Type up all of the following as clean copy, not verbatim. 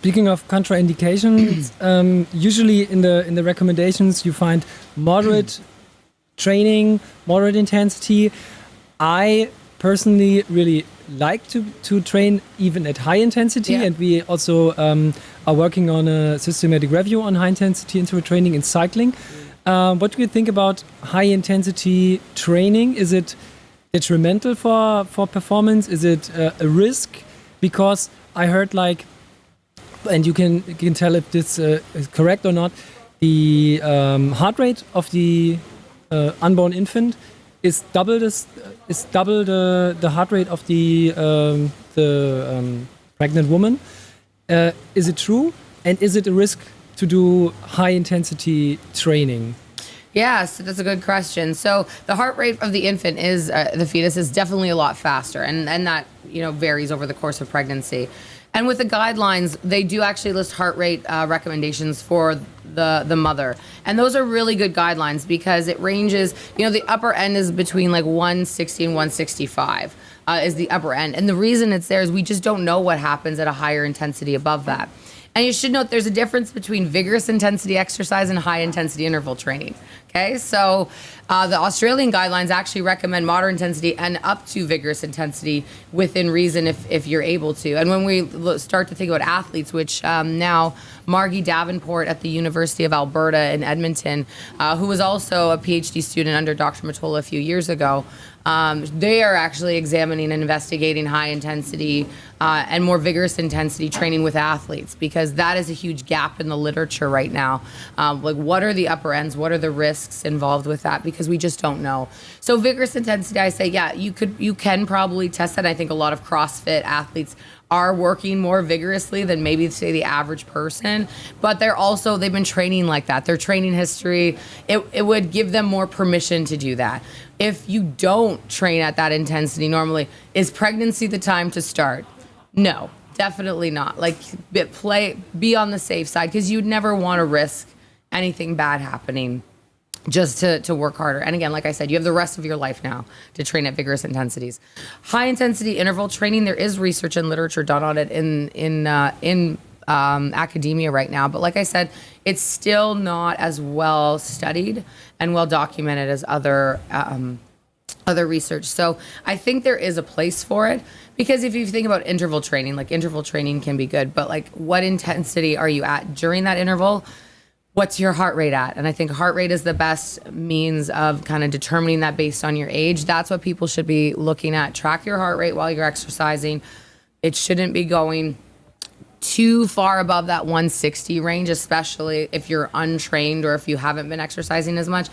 Speaking of contraindications, usually in the recommendations you find moderate training, moderate intensity. I personally really like to train even at high intensity, and we also are working on a systematic review on high intensity interval training in cycling. What do you think about high intensity training? Is it detrimental for performance? Is it a risk? Because I heard and you can tell if this is correct or not, the heart rate of the unborn infant is double the heart rate of the pregnant woman. Is it true? And is it a risk to do high intensity training? Yes, that's a good question. So the heart rate of the infant the fetus is definitely a lot faster, and that varies over the course of pregnancy. And with the guidelines, they do actually list heart rate recommendations for the mother. And those are really good guidelines because it ranges, the upper end is between 160 and 165 is the upper end. And the reason it's there is we just don't know what happens at a higher intensity above that. And you should note there's a difference between vigorous intensity exercise and high intensity interval training. Okay, so the Australian guidelines actually recommend moderate intensity and up to vigorous intensity within reason if you're able to. And when we start to think about athletes, which now Margie Davenport at the University of Alberta in Edmonton, who was also a PhD student under Dr. Matola a few years ago, they are actually examining and investigating high intensity and more vigorous intensity training with athletes, because that is a huge gap in the literature right now. What are the upper ends? What are the risks involved with that? Because we just don't know. So vigorous intensity, I say, you can probably test that. I think a lot of CrossFit athletes are working more vigorously than maybe, say, the average person, but they've been training like that. Their training history, it would give them more permission to do that. If you don't train at that intensity normally, is pregnancy the time to start? No, definitely not. Be on the safe side, because you'd never want to risk anything bad happening just to work harder. And again, like I said, you have the rest of your life now to train at vigorous intensities. High intensity interval training, there is research and literature done on it in academia right now. But like I said, it's still not as well studied and well documented as other research. So I think there is a place for it, because if you think about interval training can be good, but what intensity are you at during that interval? What's your heart rate at? And I think heart rate is the best means of kind of determining that based on your age. That's what people should be looking at. Track your heart rate while you're exercising. It shouldn't be going too far above that 160 range, especially if you're untrained or if you haven't been exercising as much.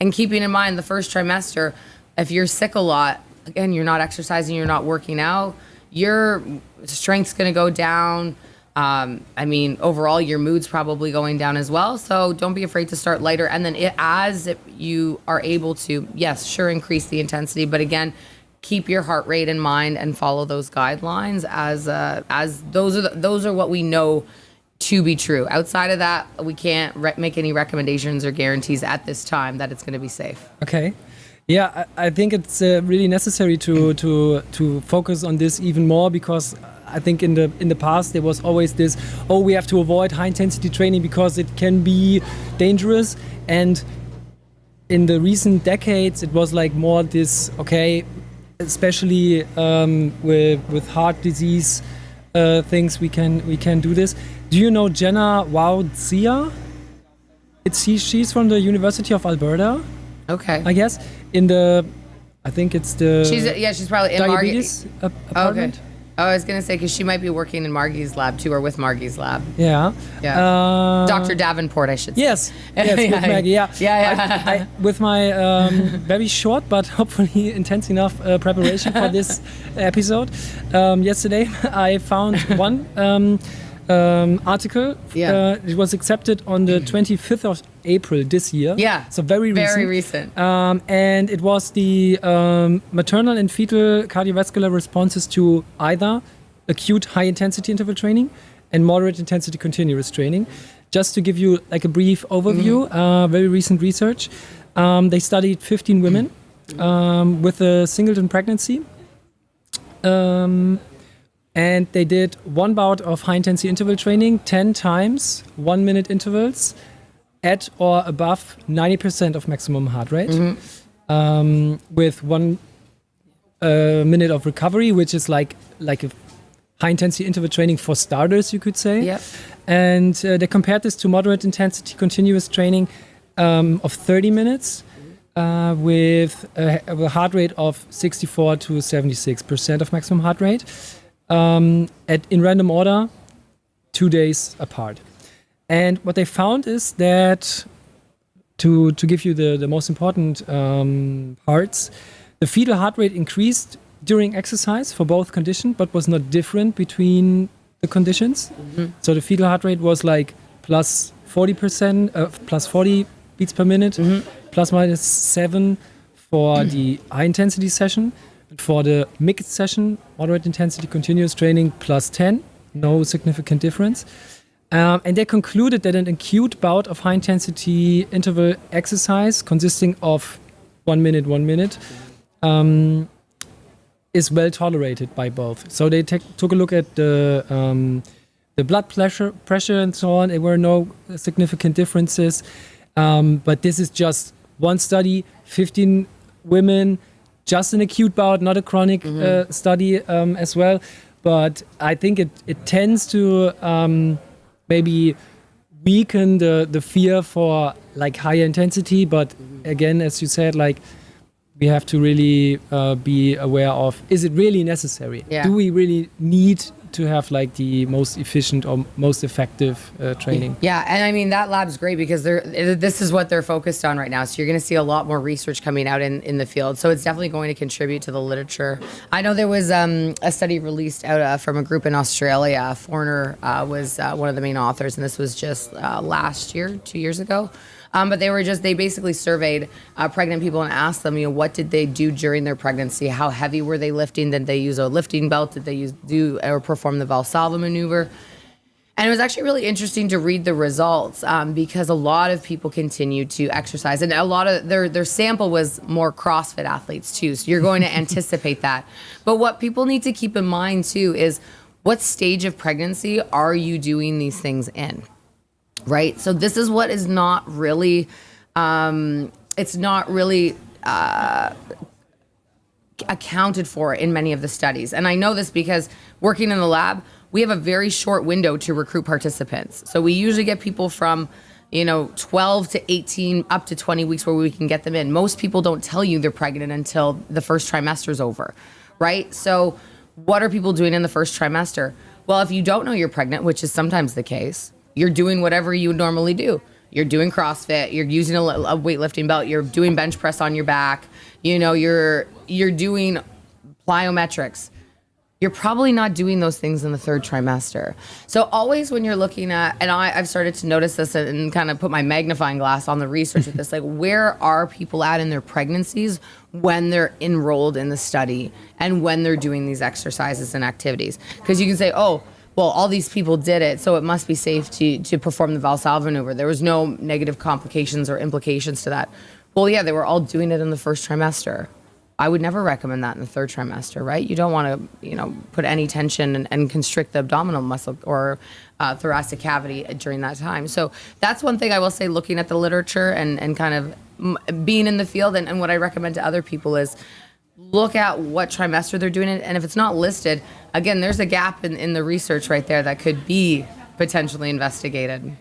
And keeping in mind the first trimester, if you're sick a lot, again, you're not exercising, you're not working out, your strength's going to go down. Overall, your mood's probably going down as well. So don't be afraid to start lighter. And then as you are able to, yes, sure, increase the intensity. But again, keep your heart rate in mind and follow those guidelines as those are what we know to be true. Outside of that, we can't make any recommendations or guarantees at this time that it's going to be safe. Okay. Yeah, I think it's really necessary to focus on this even more, because I think in the past there was always this, we have to avoid high intensity training because it can be dangerous. And in the recent decades, it was more this, especially with heart disease things, we can do this. Do you know Jenna Waudzia? She's from the University of Alberta. Okay. I guess I think it's the. She's probably in diabetes apartment. Okay. I was gonna say, because she might be working in Margie's lab too, or with Margie's lab. Yeah. Yeah. Dr. Davenport, I should say. Yes. With Maggie. Yeah. Yeah. I, with my very short but hopefully intense enough preparation for this episode, yesterday I found one article. It was accepted on the 25th of April this year. Yeah. So very recent. Very recent. And it was the maternal and fetal cardiovascular responses to either acute high-intensity interval training and moderate-intensity continuous training. Just to give you a brief overview, very recent research. They studied 15 women with a singleton pregnancy. And they did one bout of high-intensity interval training, 10 times, 1-minute intervals, at or above 90% of maximum heart rate, with 1 minute of recovery, which is like a high-intensity interval training for starters, you could say. Yep. And they compared this to moderate intensity continuous training of 30 minutes with a heart rate of 64 to 76% of maximum heart rate in random order, 2 days apart. And what they found is that, to give you the most important parts, the fetal heart rate increased during exercise for both conditions, but was not different between the conditions. So the fetal heart rate was like plus 40%, plus 40 beats per minute, plus minus 7 for the high intensity session. And for the mixed session, moderate intensity continuous training, plus 10, no significant difference. And they concluded that an acute bout of high intensity interval exercise consisting of 1 minute, is well tolerated by both. So they took a look at the blood pressure and so on. There were no significant differences. But this is just one study, 15 women, just an acute bout, not a chronic study as well. But I think it tends to maybe weaken the fear for like higher intensity. But again, as you said, like we have to really be aware of, is it really necessary? Yeah. Do we really need to have like the most efficient or most effective training? Yeah, and I mean, that lab's great because this is what they're focused on right now. So you're going to see a lot more research coming out in the field. So it's definitely going to contribute to the literature. I know there was a study released out from a group in Australia. A foreigner was one of the main authors, and this was just last year, 2 years ago. But they basically surveyed pregnant people and asked them, what did they do during their pregnancy? How heavy were they lifting? Did they use a lifting belt? Did they do or perform the Valsalva maneuver? And it was actually really interesting to read the results because a lot of people continued to exercise, and a lot of their sample was more CrossFit athletes too. So you're going to anticipate that. But what people need to keep in mind too is, what stage of pregnancy are you doing these things in? Right. So this is what is not really, it's not really accounted for in many of the studies. And I know this because working in the lab, we have a very short window to recruit participants. So we usually get people from, 12 to 18 up to 20 weeks where we can get them in. Most people don't tell you they're pregnant until the first trimester is over. Right. So what are people doing in the first trimester? Well, if you don't know you're pregnant, which is sometimes the case, you're doing whatever you would normally do. You're doing CrossFit. You're using a weightlifting belt. You're doing bench press on your back. You're doing plyometrics. You're probably not doing those things in the third trimester. So always when you're looking at, and I've started to notice this and kind of put my magnifying glass on the research with this, like where are people at in their pregnancies when they're enrolled in the study and when they're doing these exercises and activities? Because you can say, oh, well, all these people did it, so it must be safe to perform the Valsalva maneuver. There was no negative complications or implications to that. Well, yeah, they were all doing it in the first trimester. I would never recommend that in the third trimester, right? You don't want to, put any tension and constrict the abdominal muscle or thoracic cavity during that time. So that's one thing I will say, looking at the literature and kind of being in the field. And what I recommend to other people is look at what trimester they're doing it. And if it's not listed, again, there's a gap in the research right there that could be potentially investigated.